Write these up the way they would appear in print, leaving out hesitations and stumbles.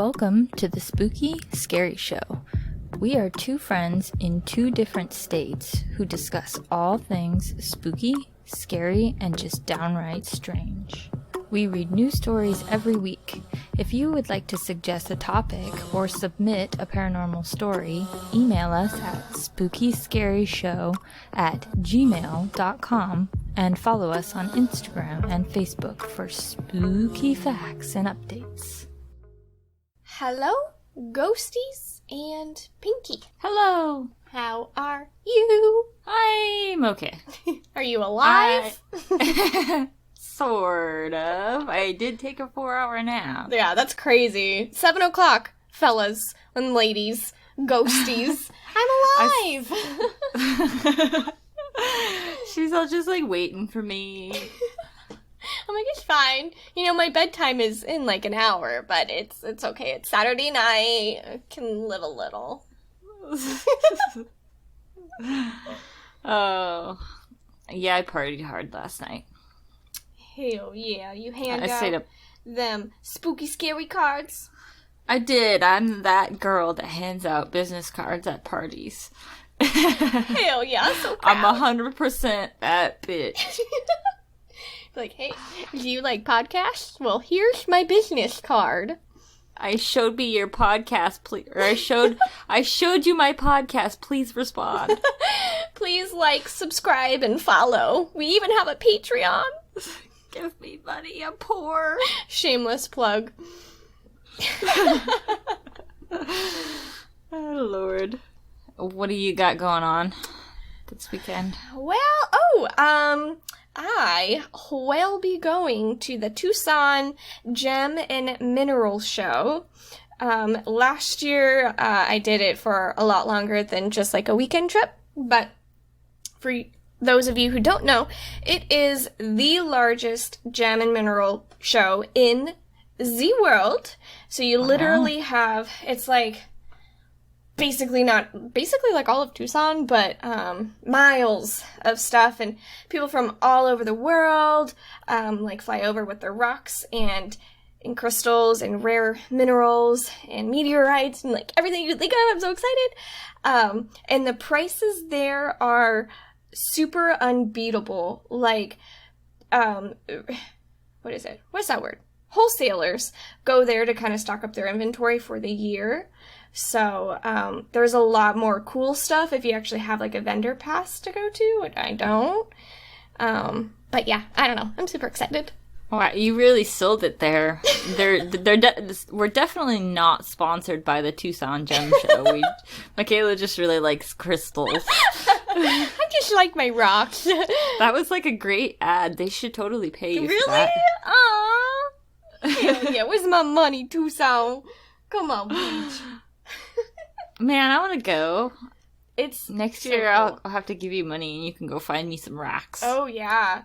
Welcome to the Spooky Scary Show. We are two friends in two different states who discuss all things spooky, scary, and just downright strange. We read new stories every week. If you would like to suggest a topic or submit a paranormal story, email us at spookyscaryshow@gmail.com and follow us on Instagram and Facebook for spooky facts and updates. Hello, ghosties and Pinky. Hello. How are you? I'm okay. Are you alive? Sort of. I did take a 4-hour nap. Yeah, that's crazy. 7 o'clock, fellas and ladies, ghosties. I'm alive! She's all just like waiting for me. I'm like, it's fine. You know, my bedtime is in like an hour, but it's okay. It's Saturday night. I can live a little. Oh. Yeah, I partied hard last night. Hell yeah, you hand stayed out up. them spooky scary cards. I did. I'm that girl that hands out business cards at parties. Hell yeah, I'm so proud. I'm 100% that bitch. Like, hey, do you like podcasts? Well, here's my business card. I showed me your podcast, please. Or I showed you my podcast. Please respond. Please like, subscribe, and follow. We even have a Patreon. Give me money. I'm poor. Shameless plug. Oh, Lord. What do you got going on this weekend? Well, I will be going to the Tucson Gem and Mineral Show. Last year, I did it for a lot longer than just like a weekend trip, but for those of you who don't know, it is the largest gem and mineral show in the world. So you literally have, it's like, basically like all of Tucson, but miles of stuff, and people from all over the world like fly over with their rocks and crystals and rare minerals and meteorites and like everything you think of. I'm so excited. And the prices there are super unbeatable. Like, what is it? What's that word? Wholesalers go there to kind of stock up their inventory for the year. So, there's a lot more cool stuff if you actually have, like, a vendor pass to go to, which I don't. But yeah, I don't know. I'm super excited. Wow, you really sold it there. We're definitely not sponsored by the Tucson Gem Show. Michaela just really likes crystals. I just like my rocks. That was, like, a great ad. They should totally pay you really? for that. Aww. Yeah, where's my money, Tucson? Come on, bitch. Man, I want to go. It's next so year. cool. I'll have to give you money, and you can go find me some rocks. Oh yeah.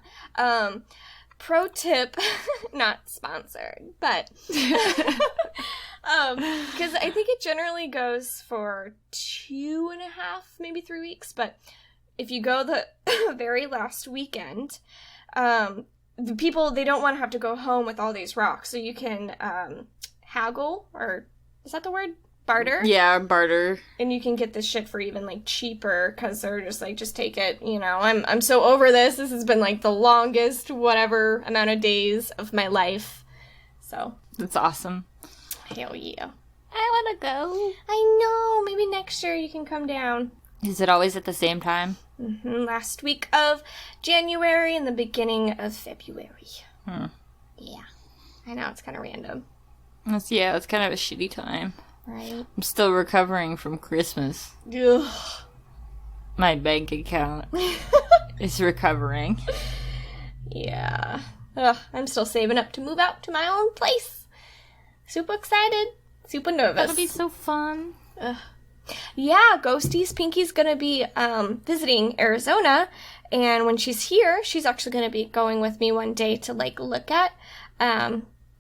Pro tip, not sponsored, but because I think it generally goes for 2.5, maybe 3 weeks. But if you go the very last weekend, the people, they don't want to have to go home with all these rocks, so you can haggle, or is that the word? Barter? Yeah, barter. And you can get this shit for even, like, cheaper, because they're just like, just take it, you know. I'm so over this. This has been, like, the longest whatever amount of days of my life. So. That's awesome. Hell yeah. I want to go. I know. Maybe next year you can come down. Is it always at the same time? Mm-hmm. Last week of January and the beginning of February. Yeah. I know, it's kind of random. It's kind of a shitty time. Right. I'm still recovering from Christmas. Ugh. My bank account is recovering. Yeah. Ugh, I'm still saving up to move out to my own place. Super excited. Super nervous. That'll be so fun. Ugh. Yeah, Ghosties, Pinky's gonna be visiting Arizona, and when she's here, she's actually gonna be going with me one day to, like, look at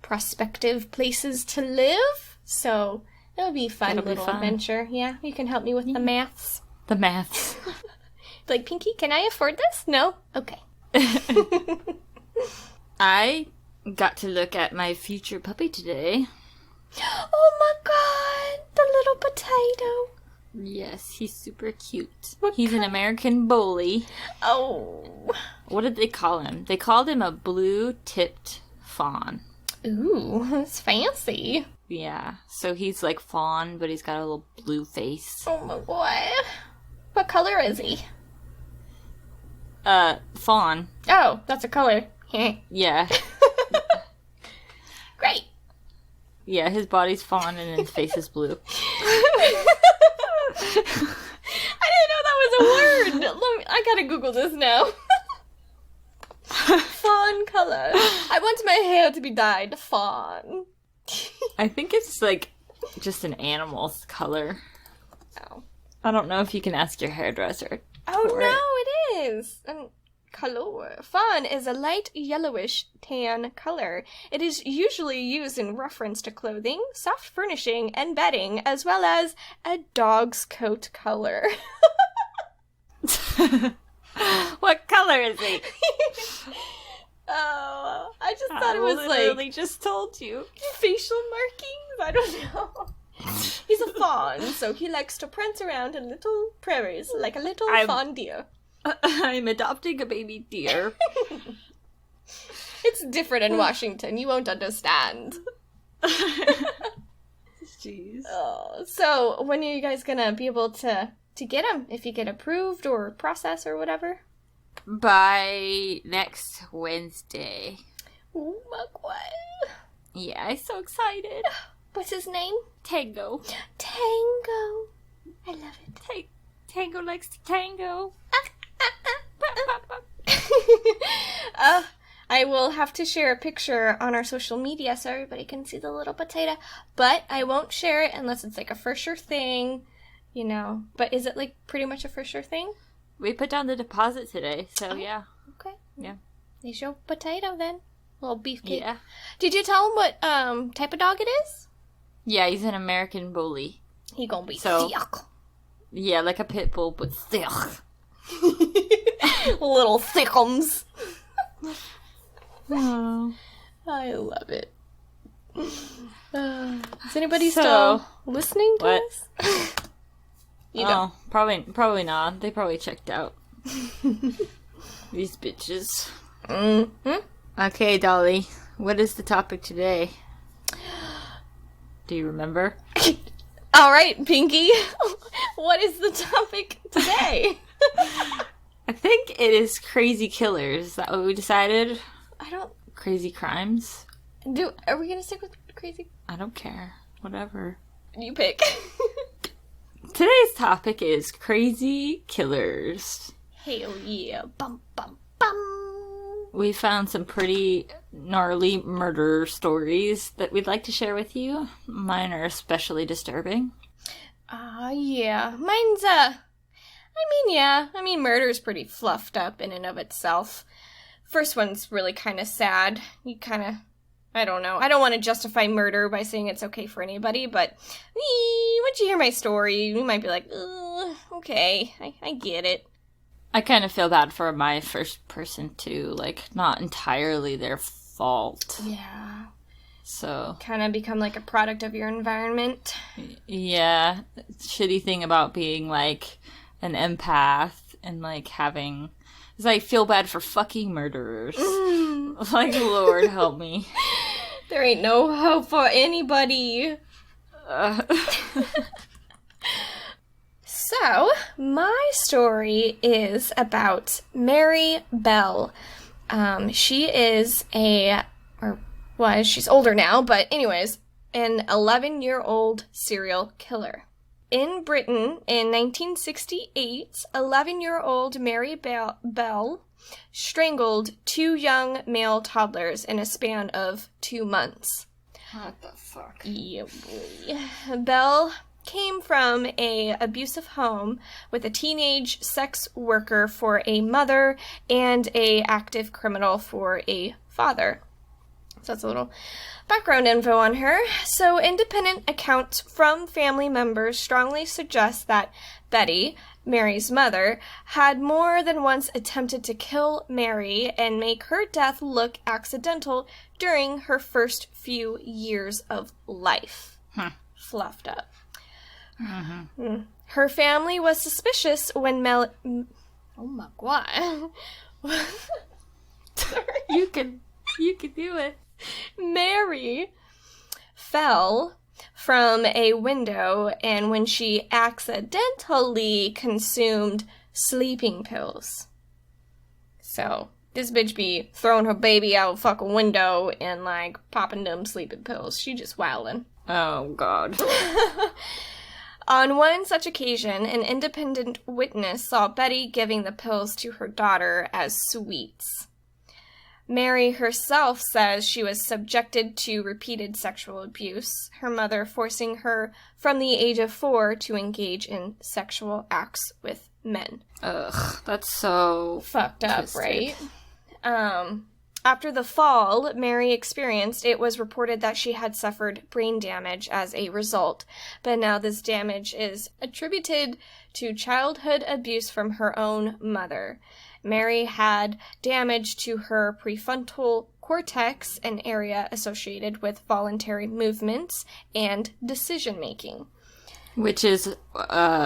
prospective places to live. So it'll be a fun little adventure. Yeah, you can help me with the maths. The maths. Like, Pinky, can I afford this? No? Okay. I got to look at my future puppy today. Oh my god, the little potato. Yes, he's super cute. What He's an American bully. Oh. What did they call him? They called him a blue-tipped fawn. Ooh, that's fancy. Yeah, so he's like fawn, but he's got a little blue face. Oh my god. What color is he? Fawn. Oh, that's a color. Yeah. Great. Yeah, his body's fawn and his face is blue. I didn't know that was a word. I gotta Google this now. Fawn color. I want my hair to be dyed fawn. I think it's like just an animal's color. Oh. I don't know if you can ask your hairdresser. Oh for no, it. it is. Color. Fawn is a light yellowish tan color. It is usually used in reference to clothing, soft furnishing, and bedding, as well as a dog's coat color. What color is he? Oh, I just thought it was literally like just told you. facial markings. I don't know. He's a fawn, so he likes to prance around in little prairies like a little fawn deer. I'm adopting a baby deer. It's different in Washington. You won't understand. Jeez. Oh, so when are you guys gonna be able to get him? If you get approved or process or whatever? By next Wednesday. Oh my god. Yeah, I'm so excited. What's his name? Tango. Tango. I love it. Tango likes to tango. I will have to share a picture on our social media so everybody can see the little potato. But I won't share it unless it's like a for sure thing, you know. But is it like pretty much a for sure thing? We put down the deposit today, so yeah. Okay. Yeah. He's your potato then. Little beefcake. Yeah. Did you tell him what type of dog it is? Yeah, he's an American bully. He gonna be So- thick. Yeah, like a pit bull, but thick. Little thickums. Oh. I love it. Is anybody So- still listening to What? us? You know. Oh, probably not. They probably checked out. These bitches. Mm-hmm. Okay, Dolly. What is the topic today? Do you remember? All right, Pinky. What is the topic today? I think it is crazy killers. Is that what we decided? I don't Crazy crimes? Are we gonna stick with crazy? I don't care. Whatever. You pick. Today's topic is crazy killers. Hell yeah! Bum bum bum. We found some pretty gnarly murder stories that we'd like to share with you. Mine are especially disturbing. Yeah. Mine's I mean murder's pretty fluffed up in and of itself. First one's really kind of sad. I don't know. I don't want to justify murder by saying it's okay for anybody, but once you hear my story, you might be like, okay, I get it. I kind of feel bad for my first person too, like, not entirely their fault. Yeah. So, Kind of become like a product of your environment. yeah, shitty thing about being, like, an empath and, like, having... is I feel bad for fucking murderers. Like, Lord help me. There ain't no hope for anybody. So, my story is about Marybelle. She is she's older now, but anyways, an 11-year-old serial killer. In Britain, in 1968, 11-year-old Marybelle strangled 2 young male toddlers in a span of 2 months. What the fuck? Yeah, boy. Belle came from a abusive home with a teenage sex worker for a mother and a active criminal for a father. So that's a little background info on her. So independent accounts from family members strongly suggest that Betty, Mary's mother, had more than once attempted to kill Mary and make her death look accidental during her first few years of life. Fluffed up. Her family was suspicious when oh my god. Sorry. You can do it. Mary fell from a window and when she accidentally consumed sleeping pills. So, this bitch be throwing her baby out fucking window and, like, popping them sleeping pills. She just wildin'. Oh, God. On one such occasion, an independent witness saw Betty giving the pills to her daughter as sweets. Mary herself says she was subjected to repeated sexual abuse, her mother forcing her from the age of 4 to engage in sexual acts with men. Ugh, that's so fucked up, twisted. Right? After the fall Mary experienced, it was reported that she had suffered brain damage as a result, but now this damage is attributed to childhood abuse from her own mother. Mary had damage to her prefrontal cortex, an area associated with voluntary movements and decision-making. Which is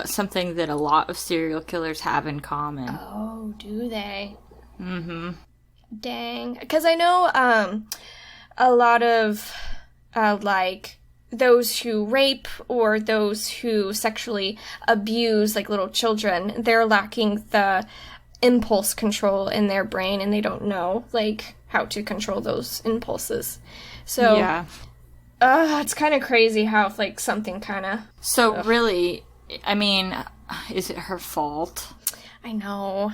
something that a lot of serial killers have in common. Oh, do they? Mm-hmm. Dang. Because I know a lot of, like, those who rape or those who sexually abuse, like, little children, they're lacking the impulse control in their brain and they don't know, like, how to control those impulses. So, yeah. It's kind of crazy how, like, something kind of... So, really, I mean, is it her fault? I know.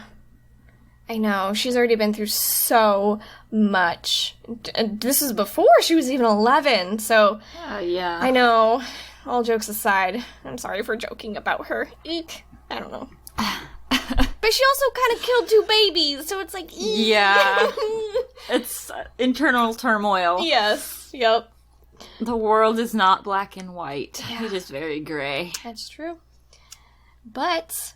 She's already been through so much. This is before she was even 11, so... yeah. I know. All jokes aside, I'm sorry for joking about her. Eek. I don't know. But she also kind of killed 2 babies, so it's like... Eek. Yeah. It's internal turmoil. Yes. Yep. The world is not black and white. Yeah. It is very gray. That's true. But...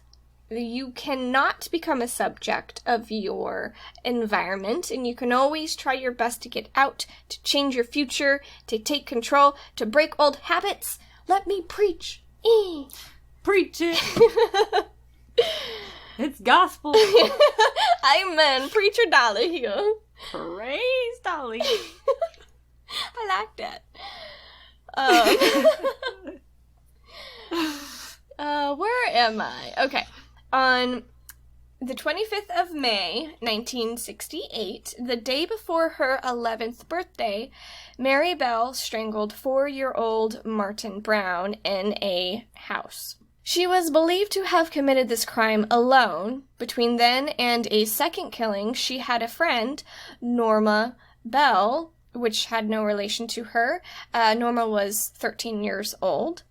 you cannot become a subject of your environment, and you can always try your best to get out, to change your future, to take control, to break old habits. Let me preach. Preach it. It's gospel. Amen. Preacher Dolly here. Praise Dolly. I like that. Where am I? Okay. On the 25th of May, 1968, the day before her 11th birthday, Marybelle strangled 4-year-old Martin Brown in a house. She was believed to have committed this crime alone. Between then and a second killing, she had a friend, Norma Bell, which had no relation to her. Norma was 13 years old.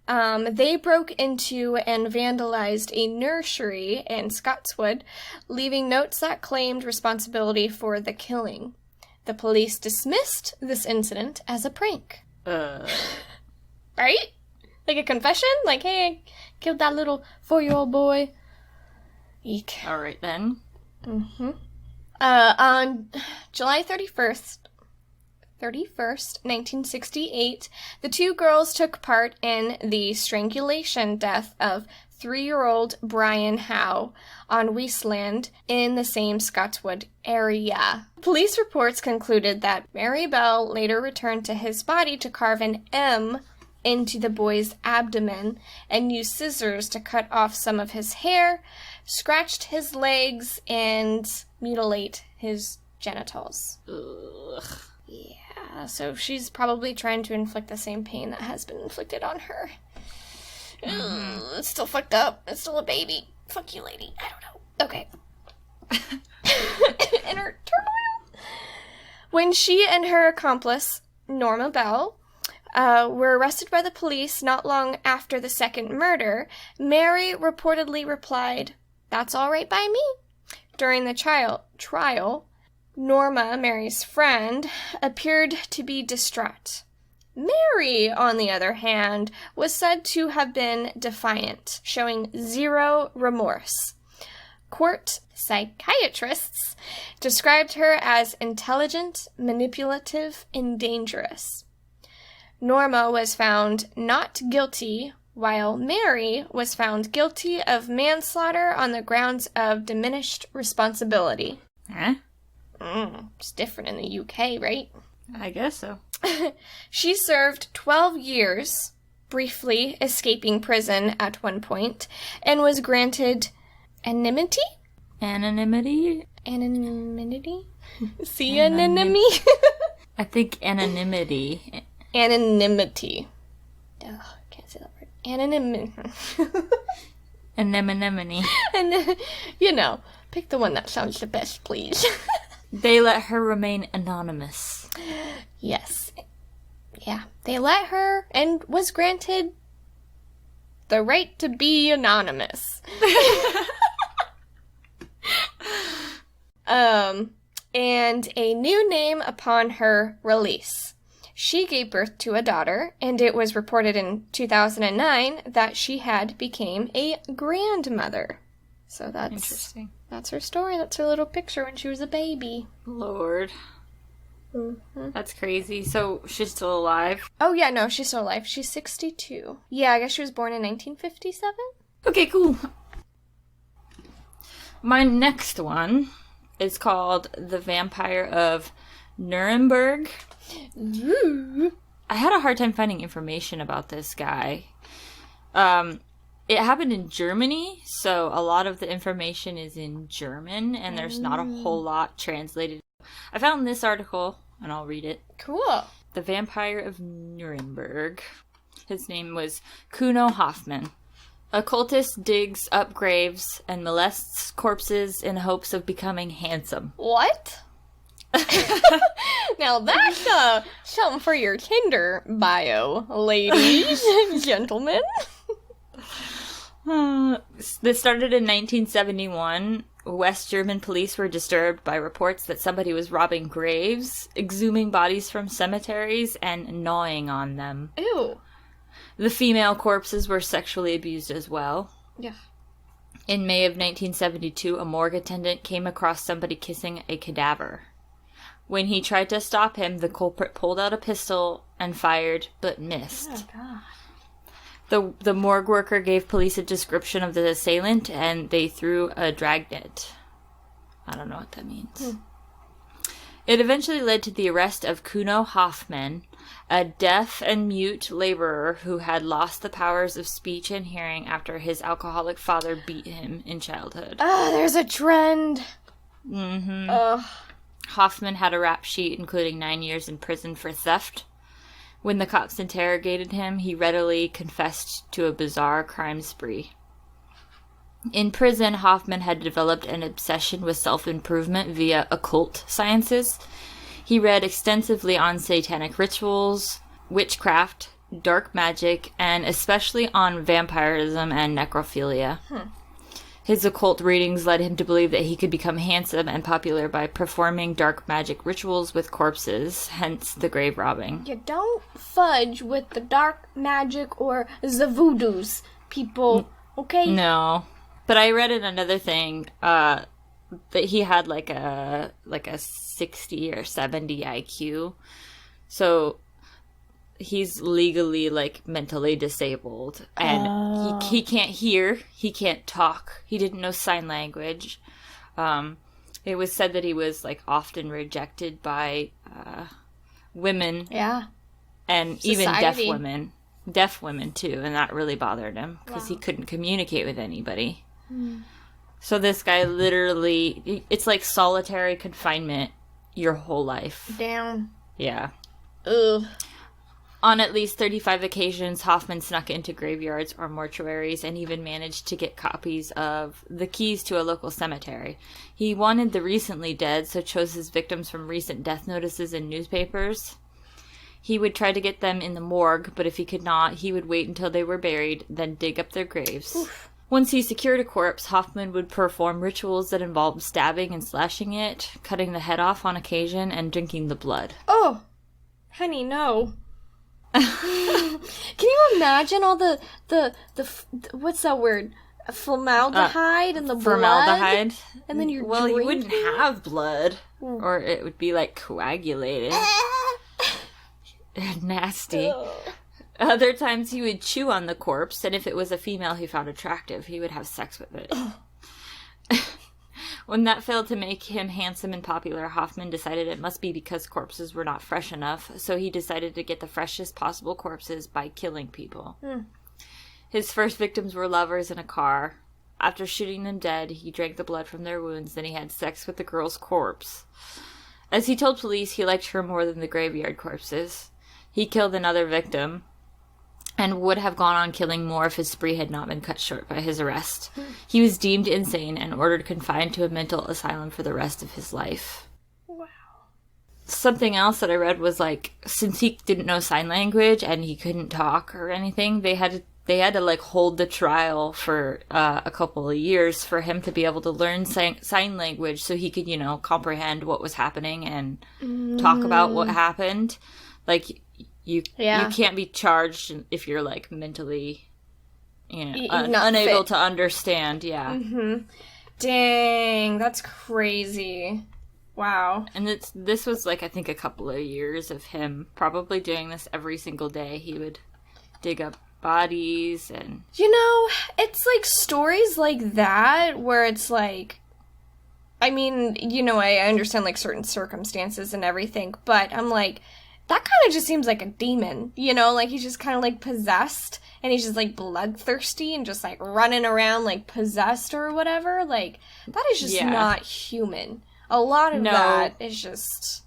They broke into and vandalized a nursery in Scotswood, leaving notes that claimed responsibility for the killing. The police dismissed this incident as a prank. Right? Like a confession? Like, hey, I killed that little 4-year-old boy. Eek. Alright then. On July 31st, 1968, the 2 girls took part in the strangulation death of 3-year-old Brian Howe on Weastland in the same Scotswood area. Police reports concluded that Marybelle later returned to his body to carve an M into the boy's abdomen and used scissors to cut off some of his hair, scratched his legs, and mutilate his genitals. Ugh. Yeah, so she's probably trying to inflict the same pain that has been inflicted on her. Ugh, it's still fucked up. It's still a baby. Fuck you, lady. I don't know. Okay. Inner turmoil. When she and her accomplice, Norma Bell, were arrested by the police not long after the second murder, Mary reportedly replied, "That's all right by me." During the trial, Norma, Mary's friend, appeared to be distraught. Mary, on the other hand, was said to have been defiant, showing zero remorse. Court psychiatrists described her as intelligent, manipulative, and dangerous. Norma was found not guilty, while Mary was found guilty of manslaughter on the grounds of diminished responsibility. Huh? It's different in the UK, right? I guess so. She served 12 years, briefly escaping prison at one point, and was granted anonymity? Anonymity? Anonymity? See anonymity? I think anonymity. Anonymity. Ugh, can't say that word. Anonymity. Anemone. And, pick the one that sounds the best, please. They let her remain anonymous. Yes. Yeah, they let her and was granted the right to be anonymous. And a new name upon her release. She gave birth to a daughter, and it was reported in 2009 that she had became a grandmother. So that's interesting. That's her story. That's her little picture when she was a baby. Lord. Mm-hmm. That's crazy. So she's still alive? Oh, yeah, no, she's still alive. She's 62. Yeah, I guess she was born in 1957? Okay, cool. My next one is called The Vampire of Nuremberg. Ooh. I had a hard time finding information about this guy. It happened in Germany, so a lot of the information is in German, and there's not a whole lot translated. I found this article, and I'll read it. Cool. The Vampire of Nuremberg. His name was Kuno Hoffman. A cultist digs up graves and molests corpses in hopes of becoming handsome. What? Now that's something for your Tinder bio, ladies and gentlemen. This started in 1971. West German police were disturbed by reports that somebody was robbing graves, exhuming bodies from cemeteries, and gnawing on them. Ew. The female corpses were sexually abused as well. Yeah. In May of 1972, a morgue attendant came across somebody kissing a cadaver. When he tried to stop him, the culprit pulled out a pistol and fired, but missed. Oh, God. The morgue worker gave police a description of the assailant, and they threw a dragnet. I don't know what that means. It eventually led to the arrest of Kuno Hoffman, a deaf and mute laborer who had lost the powers of speech and hearing after his alcoholic father beat him in childhood. There's a trend. Mm-hmm. Ugh. Hoffman had a rap sheet including 9 years in prison for theft. When the cops interrogated him, he readily confessed to a bizarre crime spree. In prison, Hoffman had developed an obsession with self-improvement via occult sciences. He read extensively on satanic rituals, witchcraft, dark magic, and especially on vampirism and necrophilia. His occult readings led him to believe that he could become handsome and popular by performing dark magic rituals with corpses, hence the grave robbing. You don't fudge with the dark magic or the voodoos, people, okay? No. But I read in another thing that he had like a 60 or 70 IQ. So he's legally mentally disabled, and he can't hear, he can't talk, he didn't know sign language. It was said that he was often rejected by women, and Society. even deaf women too, and that really bothered him because he couldn't communicate with anybody. So this guy literally, it's like solitary confinement your whole life. Damn. Yeah. Ugh. On at least 35 occasions, Hoffman snuck into graveyards or mortuaries and even managed to get copies of the keys to a local cemetery. He wanted the recently dead, so chose his victims from recent death notices in newspapers. He would try to get them in the morgue, but if he could not, he would wait until they were buried, then dig up their graves. Oof. Once he secured a corpse, Hoffman would perform rituals that involved stabbing and slashing it, cutting the head off on occasion, and drinking the blood. Oh, honey, no. Can you imagine all the what's that word? Formaldehyde and the blood? Formaldehyde? And then you're Well, drinking? you wouldn't have blood, or it would be, like, coagulated. Nasty. Ugh. Other times he would chew on the corpse, and if it was a female he found attractive, he would have sex with it. When that failed to make him handsome and popular, Hoffman decided it must be because corpses were not fresh enough, so he decided to get the freshest possible corpses by killing people. His first victims were lovers in a car. After shooting them dead, he drank the blood from their wounds, then he had sex with the girl's corpse. As he told police, he liked her more than the graveyard corpses. He killed another victim, and would have gone on killing more if his spree had not been cut short by his arrest. He was deemed insane and ordered confined to a mental asylum for the rest of his life. Wow. Something else that I read was, like, since he didn't know sign language and he couldn't talk or anything, they had to like hold the trial for a couple of years for him to be able to learn sign language so he could, comprehend what was happening and talk about what happened. Like, you can't be charged if you're, like, mentally, unable fit to understand. Yeah. Mm-hmm. Dang, that's crazy. Wow. And this was, like, I think a couple of years of him probably doing this every single day. He would dig up bodies and... it's, like, stories like that where it's, like... I mean, I understand, like, certain circumstances and everything, but I'm, like... That kind of just seems like a demon, like he's just kind of like possessed and he's just like bloodthirsty and just like running around like possessed or whatever. Like, that is just not human. A lot of that is just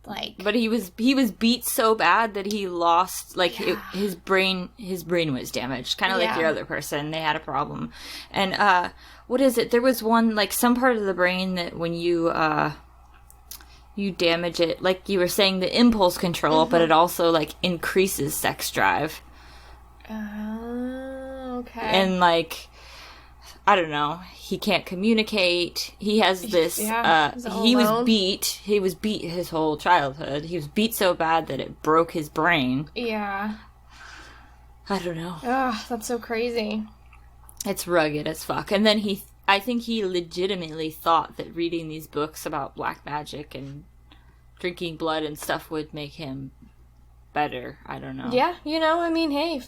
like... But he was beat so bad that he lost, like, his brain was damaged. Kind of like your other person. They had a problem. And, what is it? There was one, like, some part of the brain that when you damage it, like you were saying, the impulse control, but it also, like, increases sex drive. Oh, okay. And, like, I don't know, he can't communicate. He has this, he was beat his whole childhood. He was beat so bad that it broke his brain. Yeah. I don't know. Ugh, that's so crazy. It's rugged as fuck. And then I think he legitimately thought that reading these books about black magic and drinking blood and stuff would make him better. I don't know. Yeah, I mean, hey,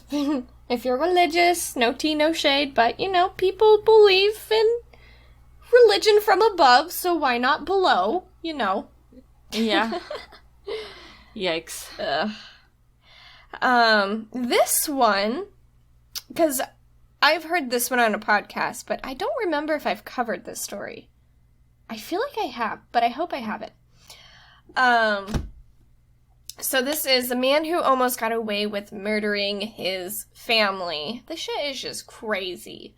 if you're religious, no tea, no shade, but, people believe in religion from above, so why not below, Yeah. Yikes. This one, because... I've heard this one on a podcast, but I don't remember if I've covered this story. I feel like I have, but I hope I haven't. So this is a man who almost got away with murdering his family. This shit is just crazy.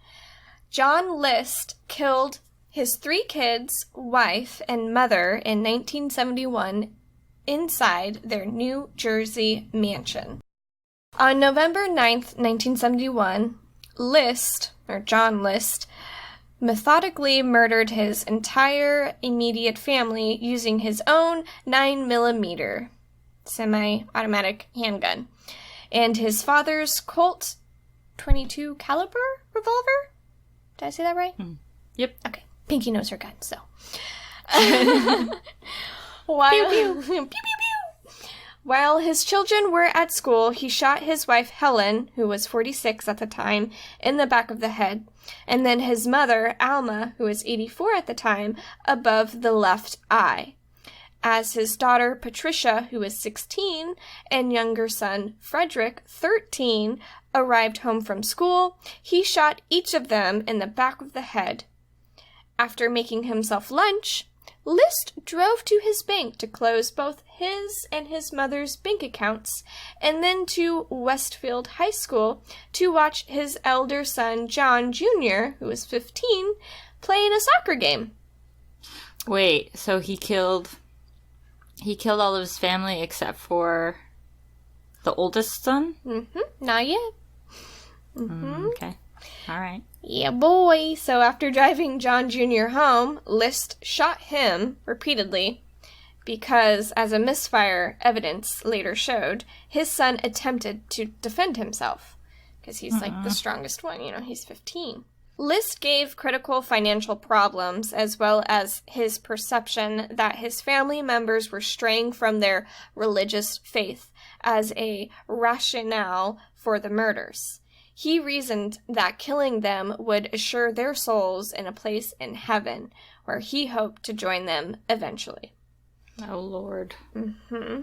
John List killed his 3 kids, wife, and mother in 1971 inside their New Jersey mansion. On November 9th, 1971... John List, methodically murdered his entire immediate family using his own 9mm semi-automatic handgun and his father's Colt .22 caliber revolver. Did I say that right? Yep. Okay. Pinky knows her gun, so. Pew, pew. Pew, pew, pew. While his children were at school, he shot his wife Helen, who was 46 at the time, in the back of the head, and then his mother, Alma, who was 84 at the time, above the left eye. As his daughter Patricia, who was 16, and younger son Friedrich, 13, arrived home from school, he shot each of them in the back of the head. After making himself lunch, List drove to his bank to close both his and his mother's bank accounts, and then to Westfield High School to watch his elder son, John Jr., who was 15, play in a soccer game. Wait, so he killed all of his family except for the oldest son? Not yet. Okay. All right. Yeah, boy. So after driving John Jr. home, List shot him repeatedly because, as a misfire evidence later showed, his son attempted to defend himself because he's like the strongest one, he's 15. List gave critical financial problems as well as his perception that his family members were straying from their religious faith as a rationale for the murders. He reasoned that killing them would assure their souls in a place in heaven, where he hoped to join them eventually. Oh, Lord. Mm-hmm.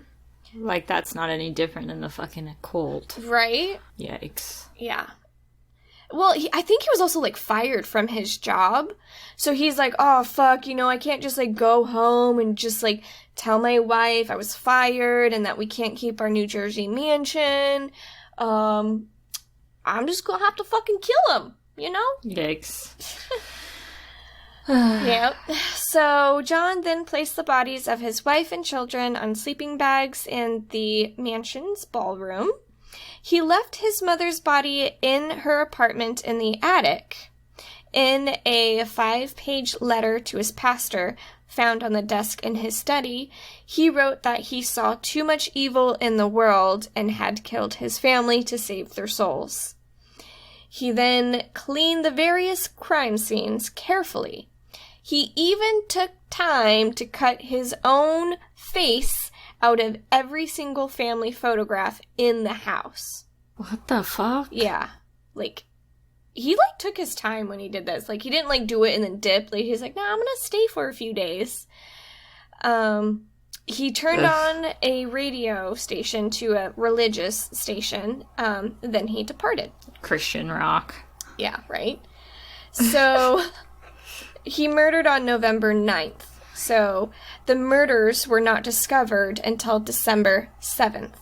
Like, that's not any different than the fucking occult. Right? Yikes. Yeah. Well, I think he was also, fired from his job. So he's like, oh, fuck, I can't just, go home and just, tell my wife I was fired and that we can't keep our New Jersey mansion. I'm just gonna have to fucking kill him, Yikes. Yep. So John then placed the bodies of his wife and children on sleeping bags in the mansion's ballroom. He left his mother's body in her apartment in the attic. In a 5-page letter to his pastor, found on the desk in his study, he wrote that he saw too much evil in the world and had killed his family to save their souls. He then cleaned the various crime scenes carefully. He even took time to cut his own face out of every single family photograph in the house. What the fuck? Yeah. He, took his time when he did this. He didn't, do it and then dip. He's like, no, I'm gonna stay for a few days. He turned on a radio station to a religious station. Then he departed. Christian rock. Yeah, right? So, he murdered on November 9th. So, the murders were not discovered until December 7th.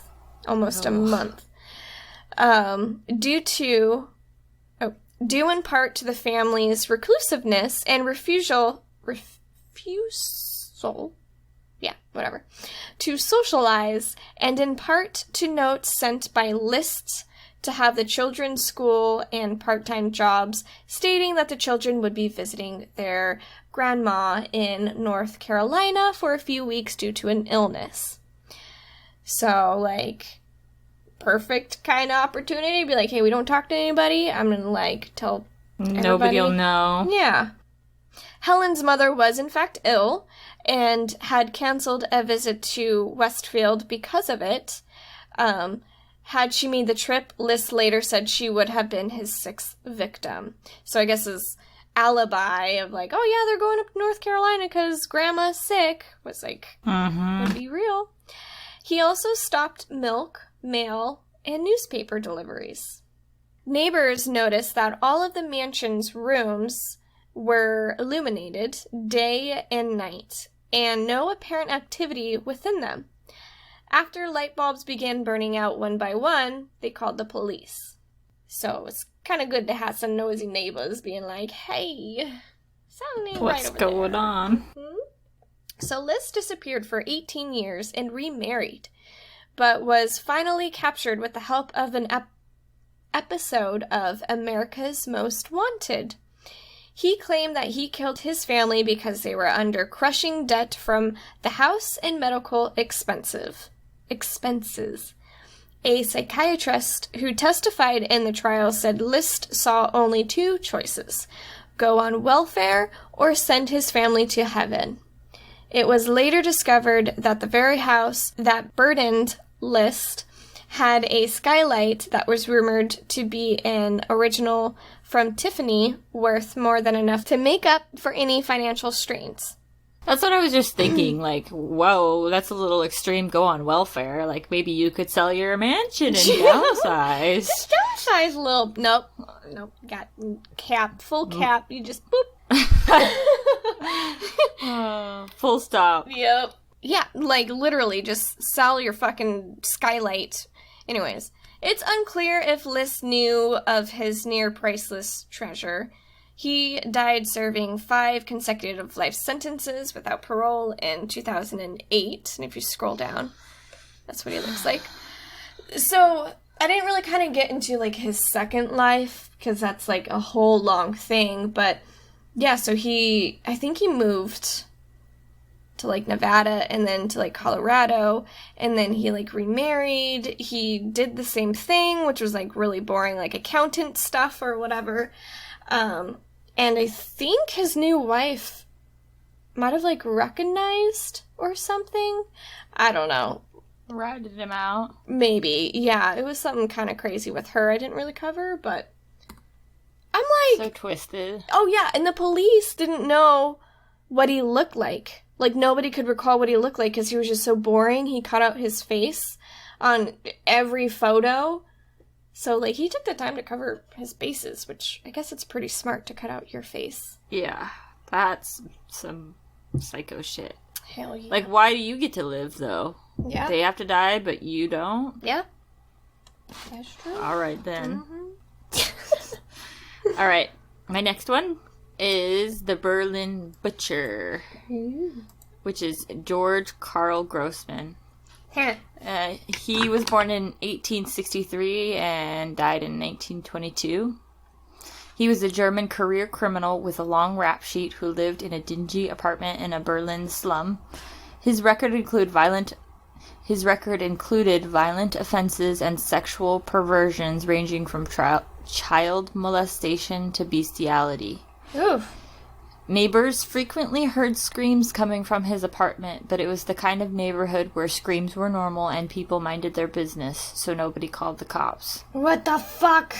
Almost a month. Due in part to the family's reclusiveness and refusal, to socialize, and in part to notes sent by Lists to have the children's school and part-time jobs, stating that the children would be visiting their grandma in North Carolina for a few weeks due to an illness. So, perfect kind of opportunity to be like, hey, we don't talk to anybody. I'm gonna, tell everybody. Nobody'll know. Yeah. Helen's mother was, in fact, ill and had canceled a visit to Westfield because of it. Had she made the trip, Liz later said she would have been his 6th victim. So I guess his alibi of oh yeah, they're going up to North Carolina because grandma's sick was would be real. He also stopped milk, mail, and newspaper deliveries. Neighbors noticed that all of the mansion's rooms were illuminated day and night, and no apparent activity within them. After light bulbs began burning out one by one, they called the police. So it's kind of good to have some nosy neighbors being like, hey, something ain't right over there. What's going on? So Liz disappeared for 18 years and remarried, but was finally captured with the help of an episode of America's Most Wanted. He claimed that he killed his family because they were under crushing debt from the house and medical expenses. A psychiatrist who testified in the trial said List saw only 2 choices: go on welfare or send his family to heaven. It was later discovered that the very house that burdened List had a skylight that was rumored to be an original from Tiffany, worth more than enough to make up for any financial strains. That's what I was just thinking, whoa, that's a little extreme, go on welfare. Maybe you could sell your mansion and downsize. Just downsize a little. Nope, got full cap, you just boop. Full stop. Yep. Yeah, literally, just sell your fucking skylight. Anyways, it's unclear if Liz knew of his near-priceless treasure. He died serving 5 consecutive life sentences without parole in 2008. And if you scroll down, that's what he looks like. So, I didn't really kind of get into, like, his second life, because that's, like, a whole long thing, but, yeah, so I think he moved to, like, Nevada, and then to, like, Colorado, and then he, like, remarried. He did the same thing, which was, like, really boring, like, accountant stuff or whatever, and I think his new wife might have, like, recognized or something. I don't know. Ratted him out. Maybe, yeah. It was something kind of crazy with her I didn't really cover, but I'm like... So twisted. Oh, yeah, and the police didn't know what he looked like. Like, nobody could recall what he looked like because he was just so boring. He cut out his face on every photo. So, like, he took the time to cover his bases, which I guess it's pretty smart to cut out your face. Yeah, that's some psycho shit. Hell yeah. Like, why do you get to live, though? Yeah. They have to die, but you don't? Yeah. That's true. All right, then. Mm-hmm. All right. My next one is the Berlin Butcher, which is George Karl Großmann. He was born in 1863 and died in 1922. He was a German career criminal with a long rap sheet who lived in a dingy apartment in a Berlin slum. His record included violent offenses and sexual perversions ranging from child molestation to bestiality. Oof. Neighbors frequently heard screams coming from his apartment, but it was the kind of neighborhood where screams were normal and people minded their business, so nobody called the cops. What the fuck?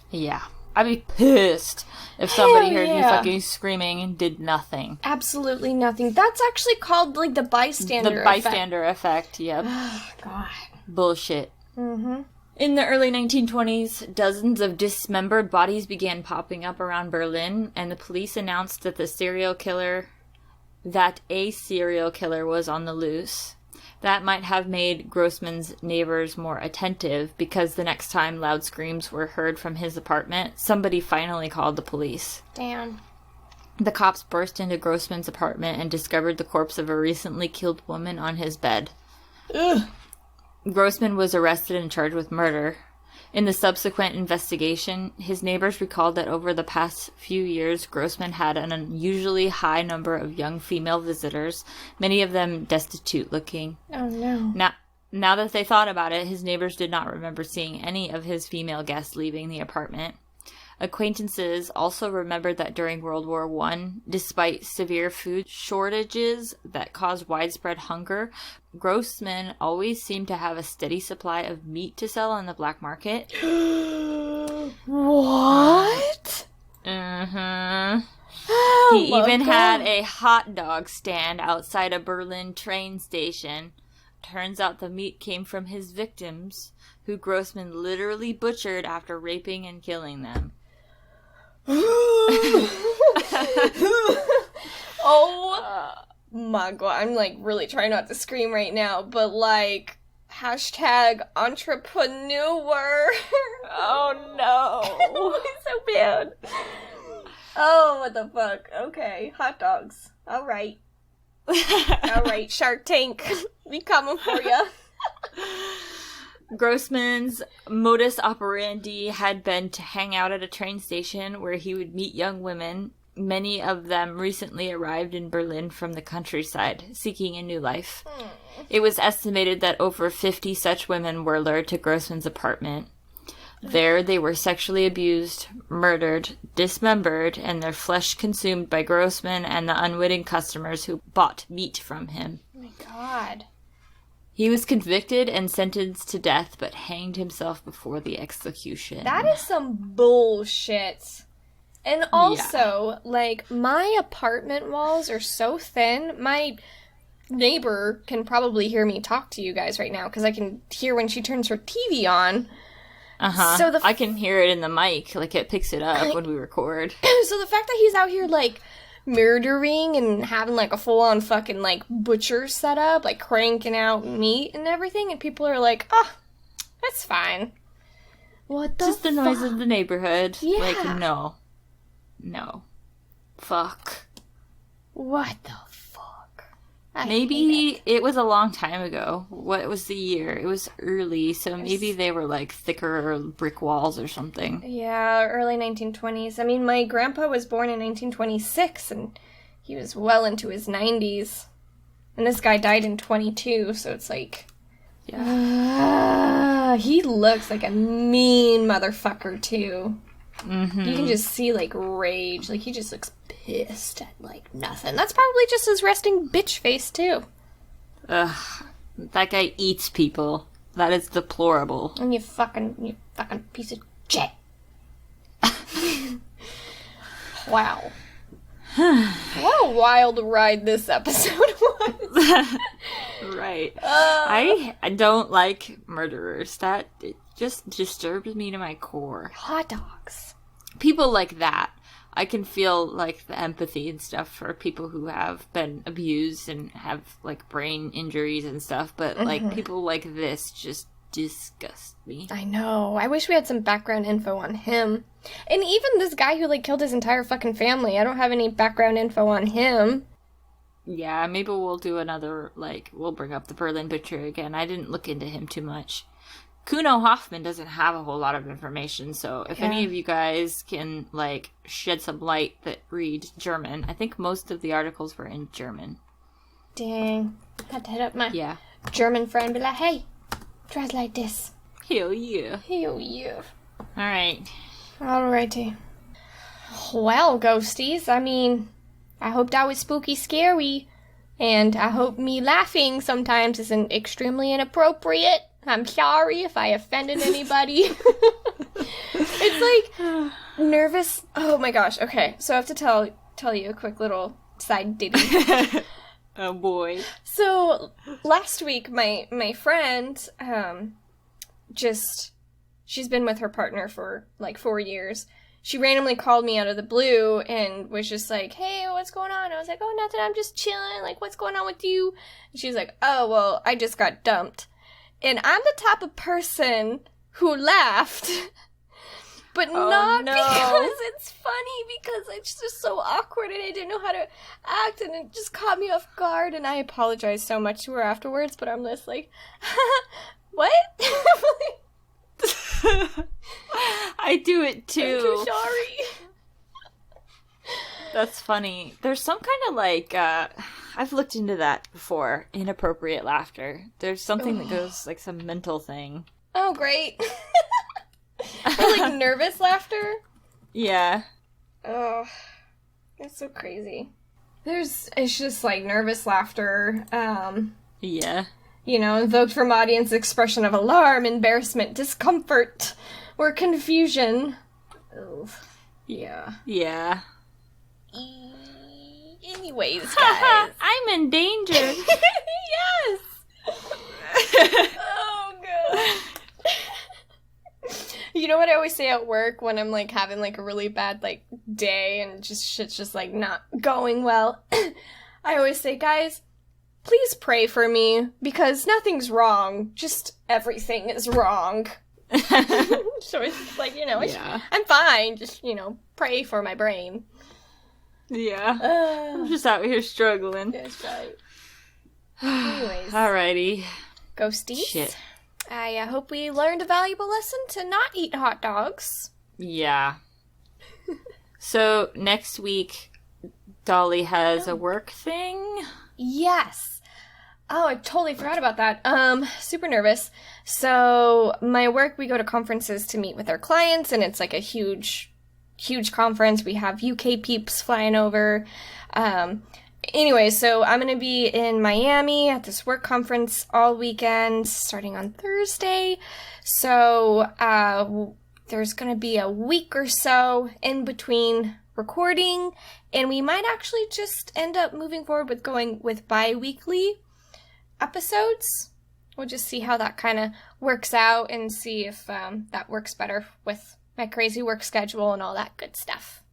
Yeah. I'd be pissed if somebody heard me fucking screaming and did nothing. Absolutely nothing. That's actually called, like, the bystander effect. The bystander effect, yep. Oh, God. Bullshit. Mm-hmm. In the early 1920s, dozens of dismembered bodies began popping up around Berlin, and the police announced that a serial killer was on the loose. That might have made Großmann's neighbors more attentive, because the next time loud screams were heard from his apartment, somebody finally called the police. Damn. The cops burst into Großmann's apartment and discovered the corpse of a recently killed woman on his bed. Ugh. Großmann was arrested and charged with murder. In the subsequent investigation, his neighbors recalled that over the past few years, Großmann had an unusually high number of young female visitors, many of them destitute-looking. Oh, no. Now that they thought about it, his neighbors did not remember seeing any of his female guests leaving the apartment. Acquaintances also remembered that during World War I, despite severe food shortages that caused widespread hunger, Großmann always seemed to have a steady supply of meat to sell on the black market. What? Mm-hmm. Oh, He even had a hot dog stand outside a Berlin train station. Turns out the meat came from his victims, who Großmann literally butchered after raping and killing them. Oh my God, I'm like really trying not to scream right now, but like hashtag entrepreneur. Oh no. It's so bad. Oh, what the fuck. Okay, hot dogs. All right. All right, Shark Tank. We coming for you. Großmann's modus operandi had been to hang out at a train station where he would meet young women, many of them recently arrived in Berlin from the countryside, seeking a new life. It was estimated that over 50 such women were lured to Großmann's apartment. There they were sexually abused, murdered, dismembered, and their flesh consumed by Großmann and the unwitting customers who bought meat from him. Oh my God. He was convicted and sentenced to death, but hanged himself before the execution. That is some bullshit. And also, like, my apartment walls are so thin, my neighbor can probably hear me talk to you guys right now, because I can hear when she turns her TV on. Uh-huh. So I can hear it in the mic, like, it picks it up when we record. So the fact that he's out here, like, murdering and having, like, a full-on fucking, like, butcher setup, like, cranking out meat and everything, and people are like, oh, that's fine. What the Just the noise of the neighborhood. Yeah. Like, no. Fuck. What the fuck? Maybe it was a long time ago. What was the year? It was early, so maybe they were like thicker brick walls or something. Yeah, early 1920s. I mean, my grandpa was born in 1926, and he was well into his 90s. And this guy died in 22, so it's like... Yeah. He looks like a mean motherfucker, too. Mm-hmm. You can just see, like, rage. Like, he just looks pissed at, like, nothing. That's probably just his resting bitch face, too. Ugh. That guy eats people. That is deplorable. And you fucking piece of shit. Wow. What a wild ride this episode was. Right. I don't like murderers. That it just disturbs me to my core. Hot dogs. People like that. I can feel, like, the empathy and stuff for people who have been abused and have, like, brain injuries and stuff. But, like, people like this just disgust me. I know. I wish we had some background info on him. And even this guy who, like, killed his entire fucking family. I don't have any background info on him. Yeah, maybe we'll do another, like, we'll bring up the Berlin Butcher again. I didn't look into him too much. Kuno Hoffman doesn't have a whole lot of information, so if any of you guys can, like, shed some light that read German. I think most of the articles were in German. Dang. I had to hit up my German friend and be like, hey, translate this. Hell yeah. Hell yeah. Alright. Alrighty. Well, ghosties, I mean, I hope that was spooky scary, and I hope me laughing sometimes isn't extremely inappropriate. I'm sorry if I offended anybody. It's like nervous. Oh my gosh. Okay, so I have to tell you a quick little side ditty. Oh boy. So last week, my friend, she's been with her partner for like 4 years. She randomly called me out of the blue and was just like, hey, what's going on? I was like, oh, nothing, I'm just chilling. Like, what's going on with you? And she's like, oh, well, I just got dumped. And I'm the type of person who laughed, but not because it's funny, because it's just so awkward and I didn't know how to act and it just caught me off guard and I apologized so much to her afterwards, but I'm just like, what? I do it too. I'm too sorry. That's funny. There's some kind of like, I've looked into that before, inappropriate laughter. There's something that goes, like some mental thing. Oh, great. Or like nervous laughter? Yeah. Oh, that's so crazy. It's just like nervous laughter, yeah. You know, invoked from audience expression of alarm, embarrassment, discomfort, or confusion. Ugh. Yeah. Yeah. Anyways, guys. I'm in danger. Yes! Oh, God. You know what I always say at work when I'm, like, having, like, a really bad, like, day and just shit's just, like, not going well? I always say, guys, please pray for me, because nothing's wrong. Just everything is wrong. So it's like, you know, I'm fine. Just, you know, pray for my brain. Yeah. I'm just out here struggling. That's right. Anyways. Alrighty. Ghosties. Shit. I hope we learned a valuable lesson to not eat hot dogs. Yeah. So, next week, Dolly has a work thing? Yes. Oh, I totally forgot about that. Super nervous. So, my work, we go to conferences to meet with our clients, and it's like a huge conference. We have UK peeps flying over. Anyway, so I'm going to be in Miami at this work conference all weekend, starting on Thursday. So, there's going to be a week or so in between recording, and we might actually just end up moving forward with going with bi-weekly episodes. We'll just see how that kind of works out and see if that works better with my crazy work schedule and all that good stuff.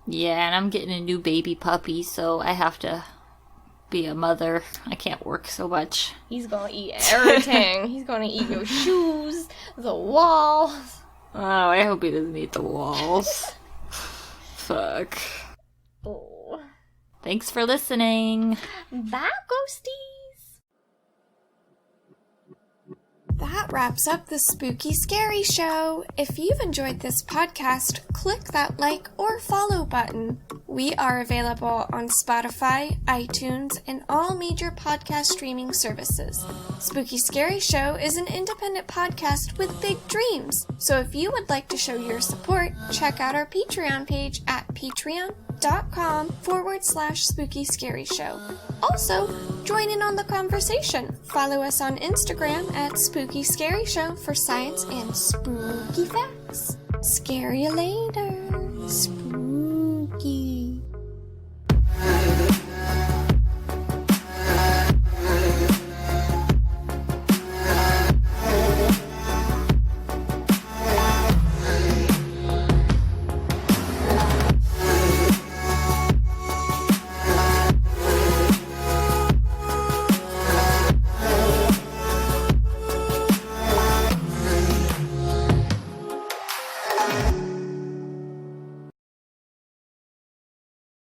Yeah, and I'm getting a new baby puppy, so I have to be a mother. I can't work so much. He's gonna eat everything. He's gonna eat your shoes, the walls. Oh, I hope he doesn't eat the walls. Fuck. Oh. Thanks for listening. Bye, ghosties! That wraps up the Spooky Scary Show. If you've enjoyed this podcast, click that like or follow button. We are available on Spotify, iTunes, and all major podcast streaming services. Spooky Scary Show is an independent podcast with big dreams. So if you would like to show your support, check out our Patreon page at patreon.com/Spooky Scary Show. Also, join in on the conversation. Follow us on Instagram at Spooky Scary Show for science and spooky facts. Scary you later. Spooky.